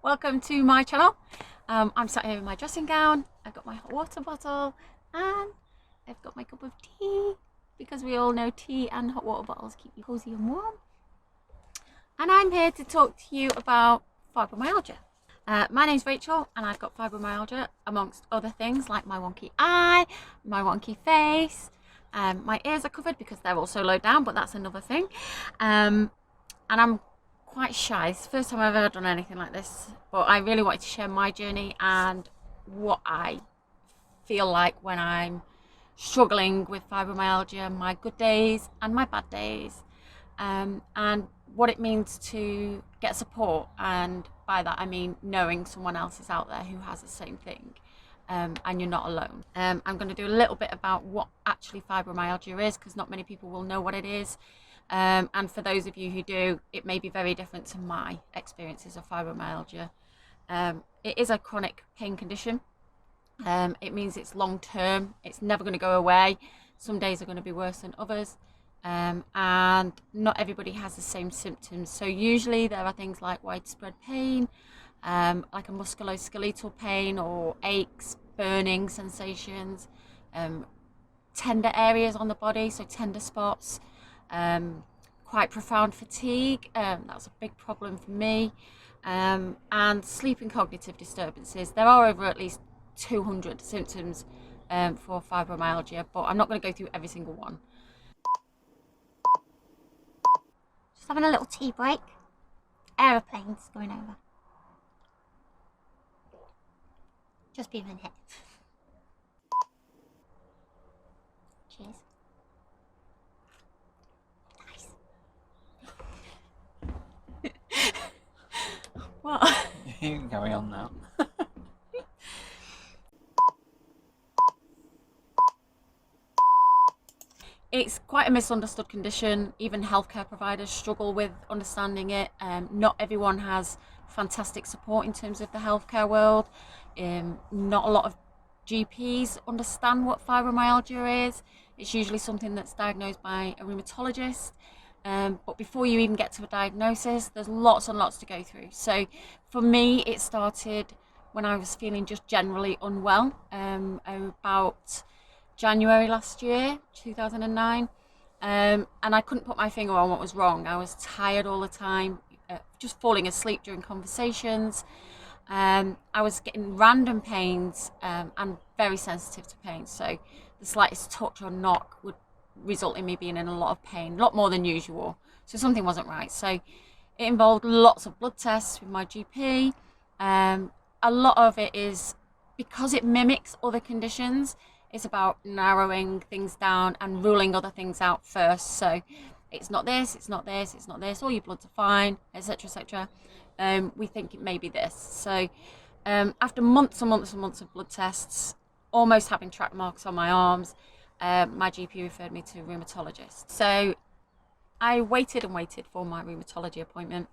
Welcome to my channel. I'm sat here in my dressing gown. I've got my hot water bottle and I've got my cup of tea, because we all know tea and hot water bottles keep you cozy and warm. And I'm here to talk to you about fibromyalgia. My name's Rachel and I've got fibromyalgia, amongst other things like my wonky eye, my wonky face. My ears are covered because they're also low down, but that's another thing. And I'm quite shy. It's the first time I've ever done anything like this, but I really wanted to share my journey and what I feel like when I'm struggling with fibromyalgia, my good days and my bad days, and what it means to get support. And by that I mean knowing someone else is out there who has the same thing, and you're not alone. I'm going to do a little bit about what actually fibromyalgia is, because not many people will know what it is. And for those of you who do, it may be very different to my experiences of fibromyalgia. It is a chronic pain condition. It means it's long term. It's never going to go away. Some days are going to be worse than others. And not everybody has the same symptoms. So usually there are things like widespread pain, like a musculoskeletal pain, or aches, burning sensations, tender areas on the body, so tender spots, quite profound fatigue. That's a big problem for me, and sleep and cognitive disturbances. There are over at least 200 symptoms for fibromyalgia, but I'm not going to go through every single one. Just having a little tea break. Aeroplanes going over. Just be a minute. Cheers. Nice. What? You can carry on now. It's quite a misunderstood condition. Even healthcare providers struggle with understanding it. Not everyone has fantastic support in terms of the healthcare world. Not a lot of GPs understand what fibromyalgia is. It's usually something that's diagnosed by a rheumatologist. But before you even get to a diagnosis, there's lots and lots to go through. So for me, it started when I was feeling just generally unwell, about January last year, 2009, and I couldn't put my finger on what was wrong. I was tired all the time, just falling asleep during conversations. I was getting random pains, and very sensitive to pain, so the slightest touch or knock would result in me being in a lot of pain, a lot more than usual. So something wasn't right. So it involved lots of blood tests with my GP. A lot of it is because it mimics other conditions. It's about narrowing things down and ruling other things out first. So it's not this, it's not this, it's not this, all your bloods are fine, etc., etc. We think it may be this. So after months and months and months of blood tests, almost having track marks on my arms, my GP referred me to a rheumatologist. So I waited and waited for my rheumatology appointment,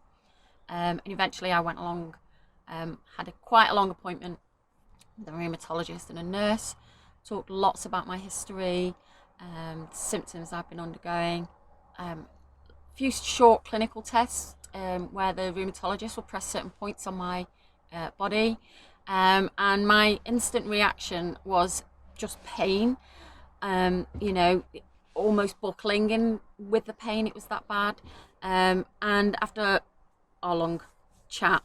and eventually I went along, had quite a long appointment with a rheumatologist and a nurse. Talked lots about my history, symptoms I've been undergoing, a few short clinical tests where the rheumatologist will press certain points on my body, and my instant reaction was just pain, almost buckling in with the pain. It was that bad, and after our long chat,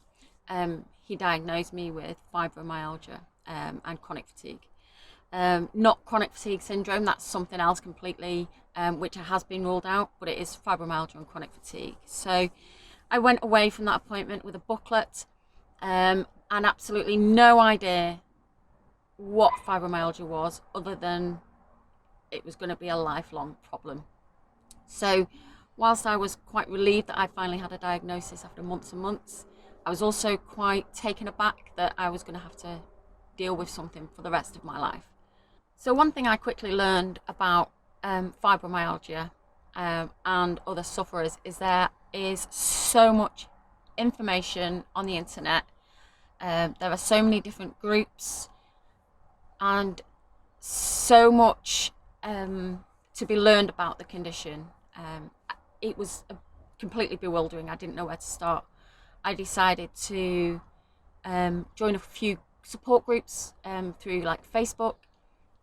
he diagnosed me with fibromyalgia and chronic fatigue. Not chronic fatigue syndrome, that's something else completely, which has been ruled out, but it is fibromyalgia and chronic fatigue. So I went away from that appointment with a booklet, and absolutely no idea what fibromyalgia was, other than it was going to be a lifelong problem. So whilst I was quite relieved that I finally had a diagnosis after months and months, I was also quite taken aback that I was going to have to deal with something for the rest of my life. So one thing I quickly learned about fibromyalgia and other sufferers is there is so much information on the internet. There are so many different groups and so much to be learned about the condition. It was completely bewildering. I didn't know where to start. I decided to joined a few support groups through like Facebook.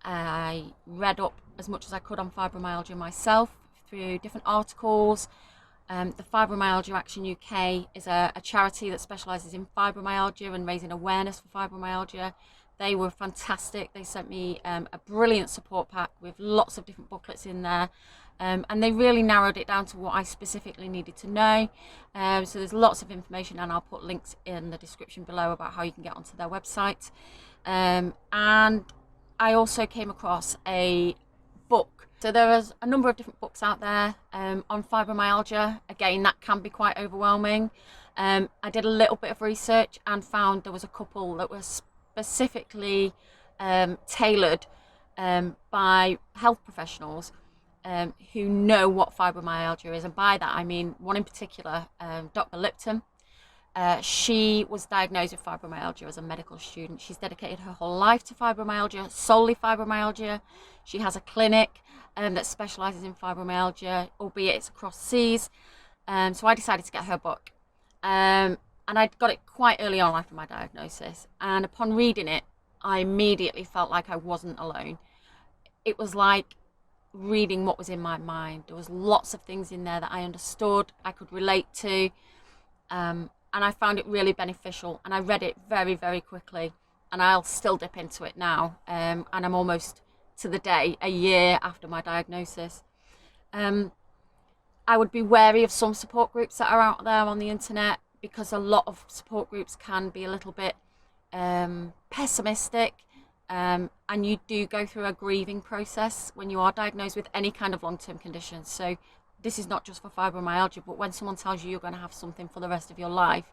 I read up as much as I could on fibromyalgia myself through different articles. The Fibromyalgia Action UK is a charity that specialises in fibromyalgia and raising awareness for fibromyalgia. They were fantastic. They sent me a brilliant support pack with lots of different booklets in there. And they really narrowed it down to what I specifically needed to know. So there's lots of information, and I'll put links in the description below about how you can get onto their website. And I also came across a book. So there is a number of different books out there on fibromyalgia. Again, that can be quite overwhelming. I did a little bit of research and found there was a couple that were specifically tailored by health professionals who know what fibromyalgia is. And by that, I mean one in particular, Dr. Lipton. She was diagnosed with fibromyalgia as a medical student. She's dedicated her whole life to fibromyalgia, solely fibromyalgia. She has a clinic that specialises in fibromyalgia, albeit it's across seas. So I decided to get her book. And I got it quite early on after my diagnosis. And upon reading it, I immediately felt like I wasn't alone. It was like reading what was in my mind. There was lots of things in there that I understood, I could relate to. And I found it really beneficial, and I read it very, very quickly, and I'll still dip into it now. And I'm almost to the day, a year after my diagnosis. I would be wary of some support groups that are out there on the internet, because a lot of support groups can be a little bit pessimistic, and you do go through a grieving process when you are diagnosed with any kind of long-term condition. So this is not just for fibromyalgia, but when someone tells you you're going to have something for the rest of your life,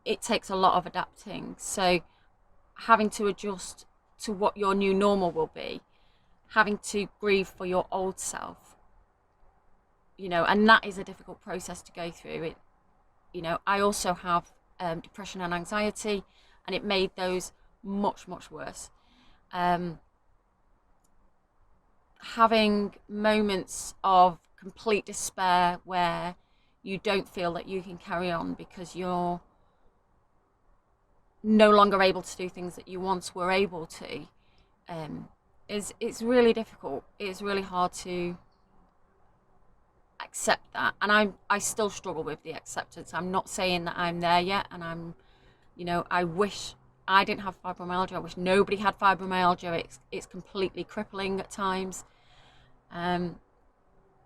it takes a lot of adapting. So having to adjust to what your new normal will be, having to grieve for your old self, and that is a difficult process to go through. I also have depression and anxiety, and it made those much, much worse. Having moments of complete despair where you don't feel that you can carry on because you're no longer able to do things that you once were able to, it's really difficult. It's really hard to accept that, and I still struggle with the acceptance. I'm not saying that I'm there yet, and I wish I didn't have fibromyalgia. I wish nobody had fibromyalgia. It's completely crippling at times.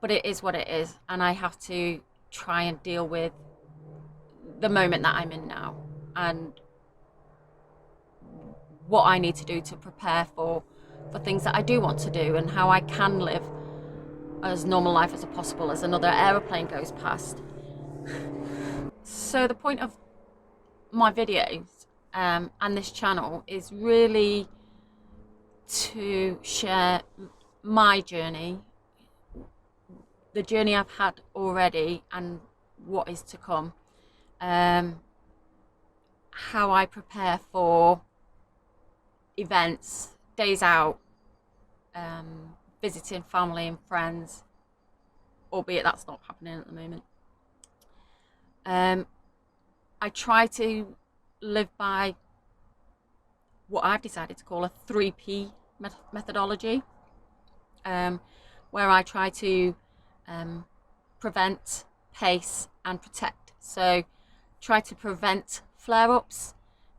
But it is what it is, and I have to try and deal with the moment that I'm in now, and what I need to do to prepare for things that I do want to do, and how I can live as normal life as possible as another aeroplane goes past. So the point of my videos and this channel is really to share my journey, the journey I've had already and what is to come, how I prepare for events, days out, visiting family and friends, albeit that's not happening at the moment. I try to live by what I've decided to call a 3P methodology, where I try to prevent, pace and protect. So try to prevent flare-ups,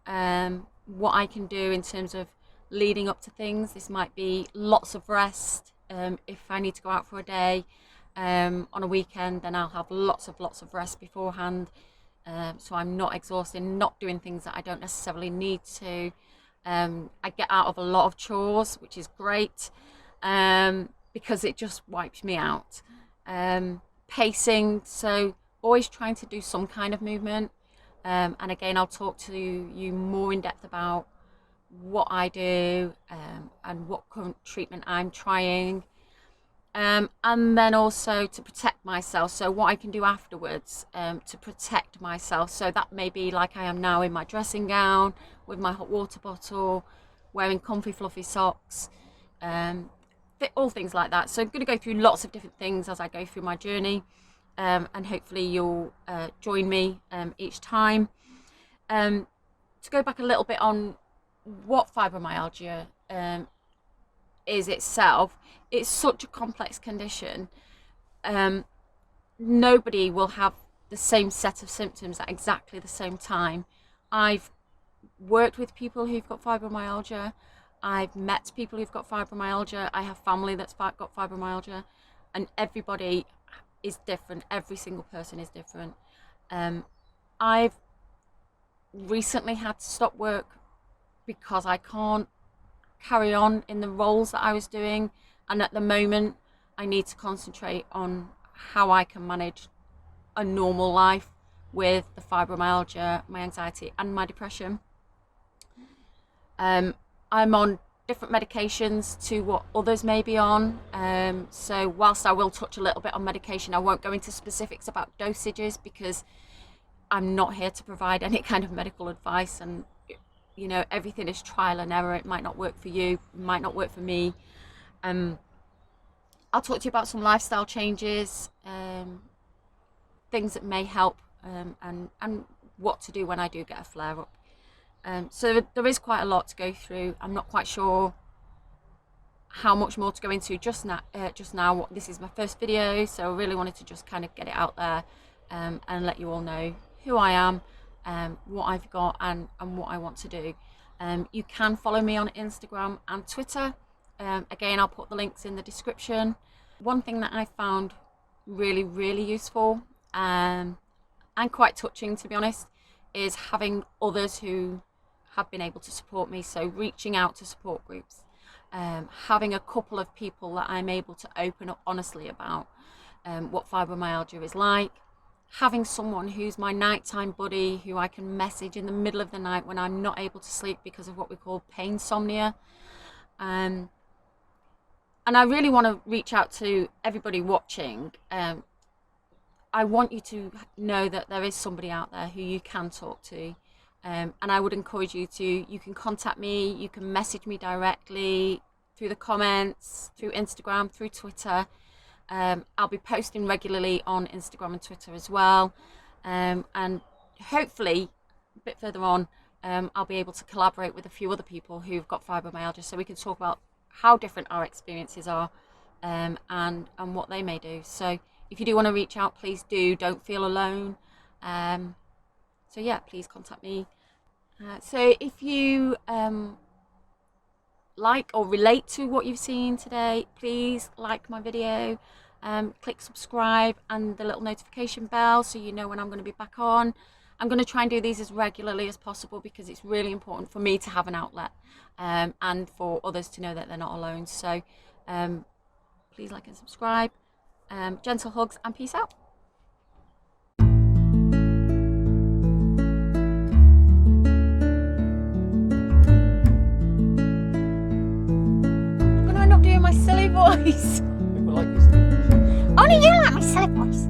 what I can do in terms of leading up to things. This might be lots of rest. If I need to go out for a day on a weekend, then I'll have lots of rest beforehand, so I'm not exhausted, not doing things that I don't necessarily need to. I get out of a lot of chores, which is great, because it just wipes me out. Pacing, so always trying to do some kind of movement, and again I'll talk to you more in depth about what I do, and what current treatment I'm trying, and then also to protect myself, so what I can do afterwards to protect myself. So that may be like I am now, in my dressing gown with my hot water bottle, wearing comfy fluffy socks, all things like that. So I'm going to go through lots of different things as I go through my journey, and hopefully you'll join me each time. to go back a little bit on what fibromyalgia is itself, it's such a complex condition. Nobody will have the same set of symptoms at exactly the same time. I've worked with people who've got fibromyalgia. I've met people who've got fibromyalgia. I have family that's got fibromyalgia, and everybody is different. Every single person is different. I've recently had to stop work because I can't carry on in the roles that I was doing, and at the moment I need to concentrate on how I can manage a normal life with the fibromyalgia, my anxiety and my depression. I'm on different medications to what others may be on, so whilst I will touch a little bit on medication, I won't go into specifics about dosages because I'm not here to provide any kind of medical advice, and you know, everything is trial and error. It might not work for you, it might not work for me. I'll talk to you about some lifestyle changes, things that may help, and what to do when I do get a flare up. So there is quite a lot to go through. I'm not quite sure how much more to go into just now. This is my first video, so I really wanted to just kind of get it out there, and let you all know who I am, what I've got, and what I want to do. You can follow me on Instagram and Twitter. Again, I'll put the links in the description. One thing that I found really, really useful, and quite touching to be honest, is having others who have been able to support me. So reaching out to support groups, having a couple of people that I'm able to open up honestly about what fibromyalgia is like, having someone who's my nighttime buddy who I can message in the middle of the night when I'm not able to sleep because of what we call pain somnia. And I really want to reach out to everybody watching. I want you to know that there is somebody out there who you can talk to, and I would encourage you can contact me, you can message me directly through the comments, through Instagram, through Twitter. I'll be posting regularly on Instagram and Twitter as well, and hopefully a bit further on I'll be able to collaborate with a few other people who've got fibromyalgia, so we can talk about how different our experiences are, and what they may do. So if you do want to reach out, please do, don't feel alone. So yeah, please contact me. So if you like or relate to what you've seen today, please like my video, click subscribe and the little notification bell so you know when I'm going to be back on. I'm going to try and do these as regularly as possible because it's really important for me to have an outlet, and for others to know that they're not alone. So please like and subscribe. Gentle hugs and peace out. I'm going to end up doing my silly voice. People like this. Only you like my silly voice.